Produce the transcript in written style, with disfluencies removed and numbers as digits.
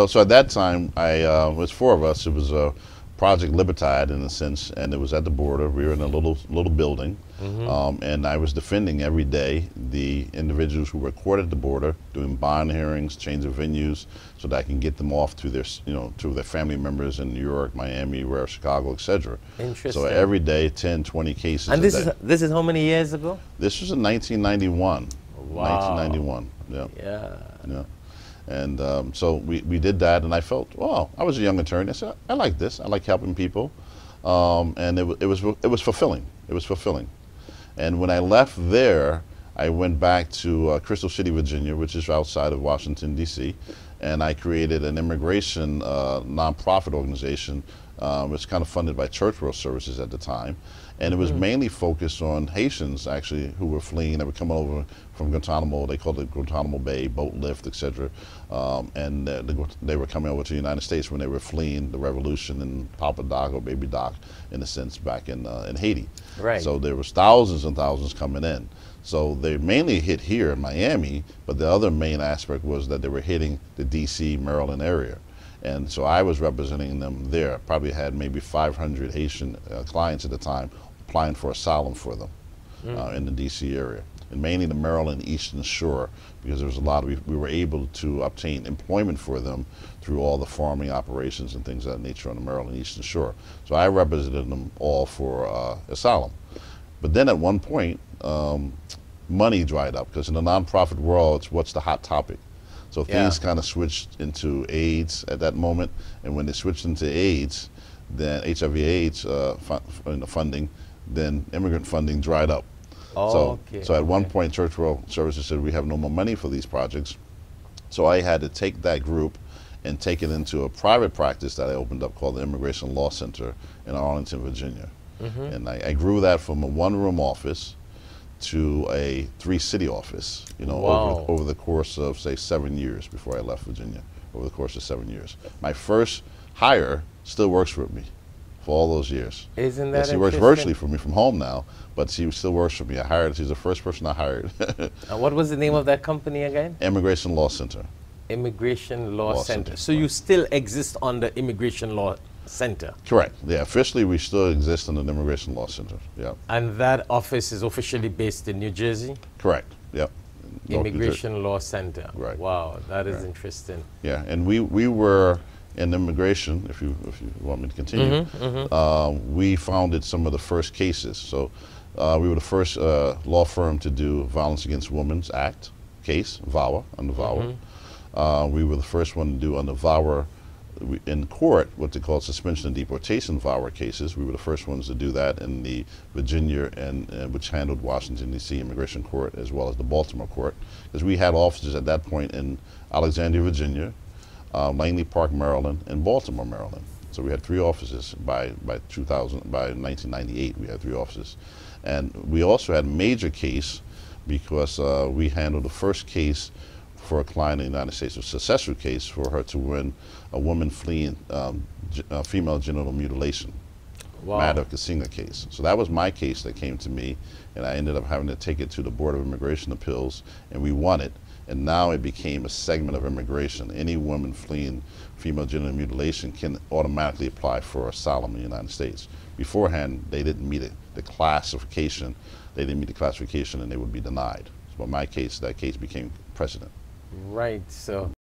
So at that time, it was four of us. It was a Project Libertad in a sense, and it was at the border. We were in a little building, and I was defending every day the individuals who were caught at the border, doing bond hearings, change of venues, so that I can get them off to their, to their family members in New York, Miami, where Chicago, etc. Interesting. So every day, 10, 20 cases. And this is how many years ago? This was in 1991. Wow. 1991. Yeah. Yeah. Yeah. And so we did that, and I felt, well, I was a young attorney. I said, I like this. I like helping people, and it was fulfilling. It was fulfilling. And when I left there, I went back to Crystal City, Virginia, which is outside of Washington D.C., and I created an immigration nonprofit organization. It's kind of funded by Church World Services at the time, and it was mainly focused on Haitians actually who were fleeing. They were coming over from Guantanamo. They called it Guantanamo Bay, boat lift, etc. And they were coming over to the United States when they were fleeing the revolution in Papa Doc or Baby Doc, in a sense, back in Haiti. Right. So there was thousands and thousands coming in. So they mainly hit here in Miami, but the other main aspect was that they were hitting the D.C., Maryland area. And so I was representing them there. Probably had maybe 500 Haitian clients at the time applying for asylum for them in the D.C. area. And mainly the Maryland Eastern Shore, because there was a lot of, we were able to obtain employment for them through all the farming operations and things of that nature on the Maryland Eastern Shore. So I represented them all for asylum. But then at one point, money dried up, because in the nonprofit world, it's what's the hot topic. So things kind of switched into AIDS at that moment, and when they switched into AIDS, then HIV/AIDS funding, then immigrant funding dried up. So at one point, Church World Services said, we have no more money for these projects. So I had to take that group and take it into a private practice that I opened up called the Immigration Law Center in Arlington, Virginia. And I grew that from a one-room office to a 3-city office, over the course of, say, 7 years before I left Virginia, over the course of 7 years. My first hire still works for me for all those years. Isn't that He works virtually for me from home now, but she still works for me. She's the first person I hired. What was the name of that company again? Immigration Law Center. Immigration Law Center. So you still exist on the Immigration Law Center? Correct. Yeah, officially we still exist in the Immigration Law Center. Yeah. And that office is officially based in New Jersey? Correct. Yep. Immigration Law Center. Right. Wow, that is interesting. Yeah, and we were in immigration, if you want me to continue, we founded some of the first cases. So we were the first law firm to do Violence Against Women's Act case, VAWA, under VAWA. We were the first one to do under VAWA in court, what they call suspension and deportation VAWA cases. We were the first ones to do that in the Virginia, and which handled Washington, D.C. Immigration Court, as well as the Baltimore Court, because we had offices at that point in Alexandria, Virginia, Langley Park, Maryland, and Baltimore, Maryland. So we had 3 offices by 1998. We had 3 offices, and we also had a major case because we handled the first case for a client in the United States, a successful case for her to win a woman fleeing female genital mutilation. Matter Kasinga case. So that was my case that came to me, and I ended up having to take it to the Board of Immigration Appeals, and we won it. And now it became a segment of immigration. Any woman fleeing female genital mutilation can automatically apply for asylum in the United States. Beforehand, they didn't meet the classification. They didn't meet the classification, and they would be denied. So in my case, that case became precedent. Right. So